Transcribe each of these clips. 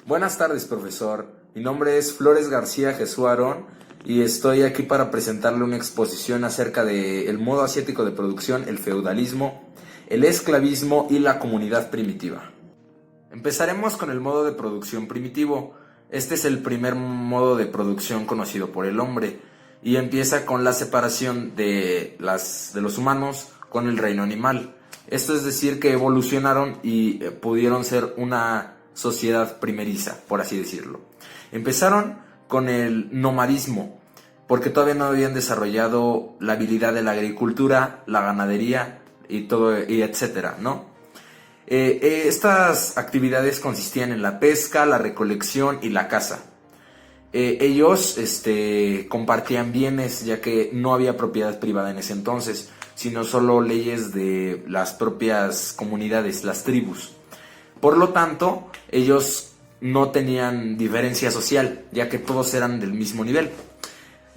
Buenas tardes, profesor. Mi nombre es Flores García Jesús Aarón y estoy aquí para presentarle una exposición acerca del modo asiático de producción, el feudalismo, el esclavismo y la comunidad primitiva. Empezaremos con el modo de producción primitivo. Este es el primer modo de producción conocido por el hombre y empieza con la separación de los humanos con el reino animal. Esto es decir, que evolucionaron y pudieron ser una sociedad primeriza, por así decirlo. Empezaron con el nomadismo, porque todavía no habían desarrollado la habilidad de la agricultura, la ganadería y todo, y etcétera, ¿no? Estas actividades consistían en la pesca, la recolección y la caza. Ellos compartían bienes, ya que no había propiedad privada en ese entonces, sino solo leyes de las propias comunidades, las tribus. Por lo tanto, ellos no tenían diferencia social, ya que todos eran del mismo nivel.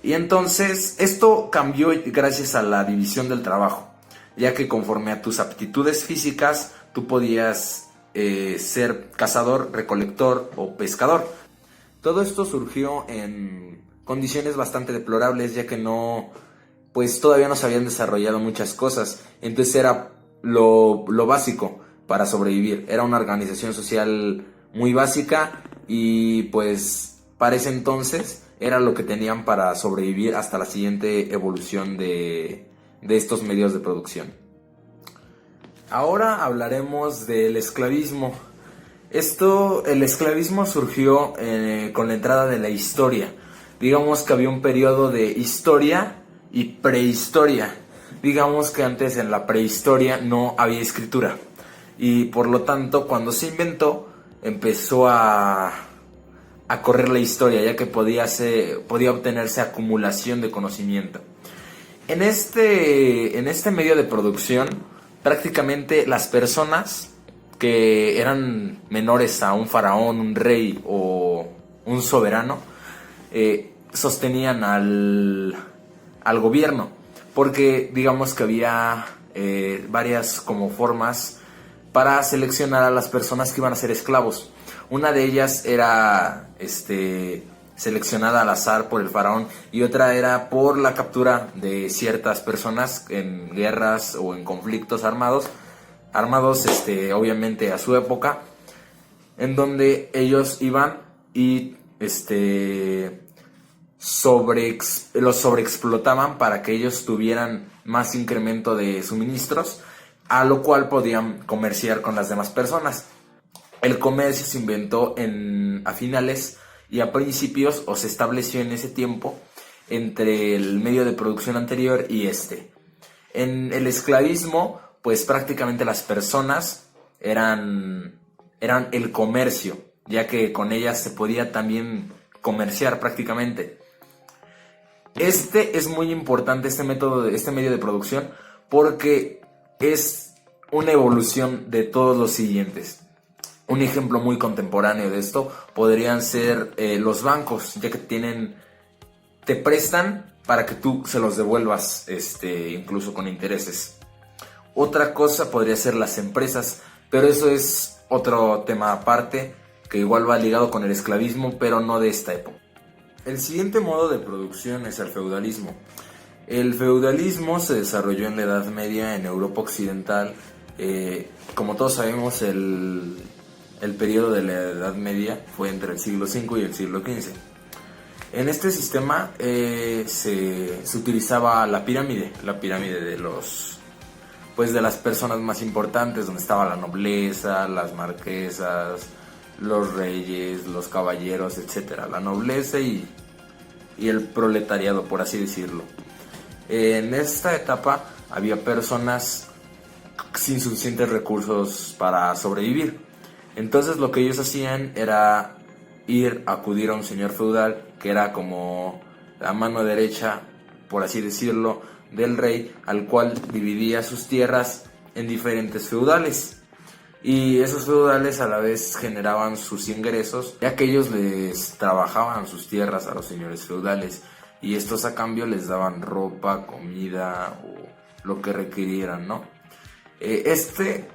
Y entonces esto cambió gracias a la división del trabajo, ya que conforme a tus aptitudes físicas, tú podías ser cazador, recolector o pescador. Todo esto surgió en condiciones bastante deplorables, ya que pues todavía no se habían desarrollado muchas cosas. Entonces era lo básico para sobrevivir. Era una organización social muy básica y pues para ese entonces era lo que tenían para sobrevivir hasta la siguiente evolución de estos medios de producción. Ahora hablaremos del esclavismo. El esclavismo surgió con la entrada de la historia. Digamos que había un periodo de historia y prehistoria. Digamos que antes en la prehistoria no había escritura. Y por lo tanto, cuando se inventó, empezó a correr la historia, ya que podía obtenerse acumulación de conocimiento. En este medio de producción, prácticamente las personas que eran menores a un faraón, un rey o un soberano, sostenían al gobierno, porque digamos que había varias como formas para seleccionar a las personas que iban a ser esclavos. Una de ellas era seleccionada al azar por el faraón y otra era por la captura de ciertas personas en guerras o en conflictos armados obviamente a su época, en donde ellos iban y los sobreexplotaban para que ellos tuvieran más incremento de suministros, a lo cual podían comerciar con las demás personas. El comercio se inventó a finales y a principios, o se estableció en ese tiempo entre el medio de producción anterior y En el esclavismo, pues prácticamente las personas eran el comercio, ya que con ellas se podía también comerciar prácticamente. Es muy importante este medio de producción, porque es una evolución de todos los siguientes. Un ejemplo muy contemporáneo de esto podrían ser los bancos, ya que te prestan para que tú se los devuelvas, incluso con intereses. Otra cosa podría ser las empresas, pero eso es otro tema aparte, que igual va ligado con el esclavismo, pero no de esta época. El siguiente modo de producción es el feudalismo. El feudalismo se desarrolló en la Edad Media en Europa Occidental. Como todos sabemos, el periodo de la Edad Media fue entre el siglo V y el siglo XV. En este sistema se utilizaba la pirámide de las personas más importantes, donde estaba la nobleza, las marquesas, los reyes, los caballeros, etc. La nobleza y el proletariado, por así decirlo. En esta etapa había personas sin suficientes recursos para sobrevivir. Entonces lo que ellos hacían era acudir a un señor feudal, que era como la mano derecha, por así decirlo, del rey, al cual dividía sus tierras en diferentes feudales. Y esos feudales a la vez generaban sus ingresos, ya que ellos les trabajaban sus tierras a los señores feudales, y estos a cambio les daban ropa, comida o lo que requirieran, ¿no?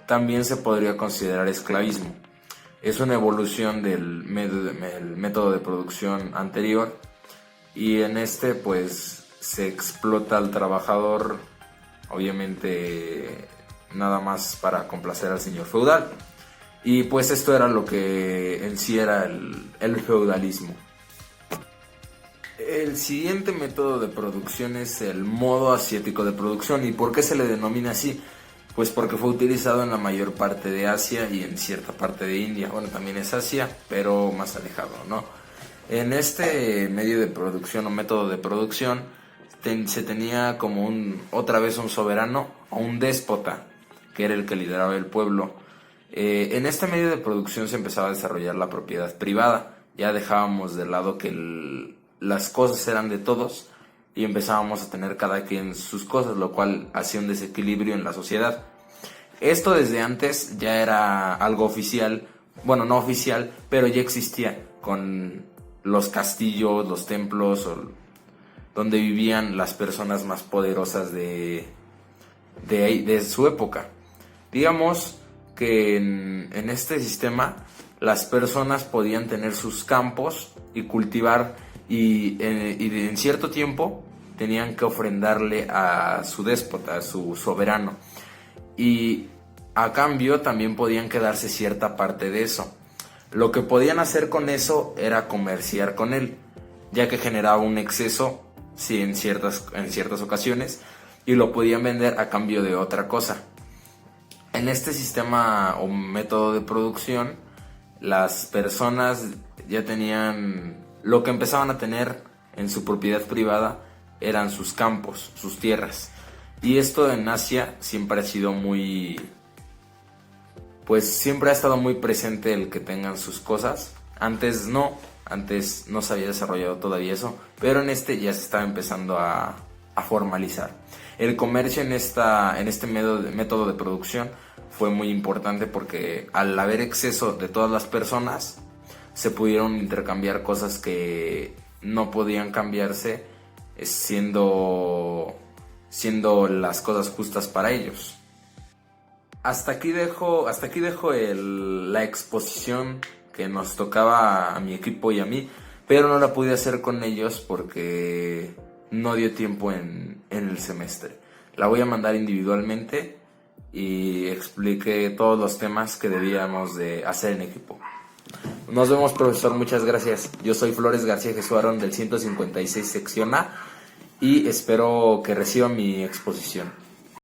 También se podría considerar esclavismo. Es una evolución del el método de producción anterior, y en este pues se explota al trabajador, obviamente nada más para complacer al señor feudal. Y pues esto era lo que en sí era el feudalismo. El siguiente método de producción es el modo asiático de producción. ¿Y por qué se le denomina así? Pues porque fue utilizado en la mayor parte de Asia y en cierta parte de India. Bueno, también es Asia, pero más alejado, ¿no? En este medio de producción o método de producción se tenía como otra vez un soberano o un déspota, que era el que lideraba el pueblo. En este medio de producción se empezaba a desarrollar la propiedad privada. Ya dejábamos de lado que las cosas eran de todos y empezábamos a tener cada quien sus cosas, lo cual hacía un desequilibrio en la sociedad. Esto desde antes ya era algo oficial, bueno, no oficial, pero ya existía con los castillos, los templos, donde vivían las personas más poderosas de su época. Digamos que en este sistema las personas podían tener sus campos y cultivar, y en cierto tiempo tenían que ofrendarle a su déspota, a su soberano, y a cambio también podían quedarse cierta parte de eso. Lo que podían hacer con eso era comerciar con él, ya que generaba un exceso, sí, en ciertas ocasiones, y lo podían vender a cambio de otra cosa. En este sistema o método de producción, las personas ya tenían, lo que empezaban a tener en su propiedad privada eran sus campos, sus tierras. Y esto en Asia siempre ha sido siempre ha estado muy presente el que tengan sus cosas. Antes no se había desarrollado todavía eso, pero en este ya se estaba empezando a formalizar. El comercio en este método de producción fue muy importante porque al haber exceso de todas las personas, se pudieron intercambiar cosas que no podían cambiarse siendo las cosas justas para ellos. Hasta aquí dejo la exposición que nos tocaba a mi equipo y a mí, pero no la pude hacer con ellos porque no dio tiempo en el semestre. La voy a mandar individualmente y expliqué todos los temas que debíamos de hacer en equipo. Nos vemos, profesor, muchas gracias. Yo soy Flores García Jesuarón del 156 sección A y espero que reciba mi exposición.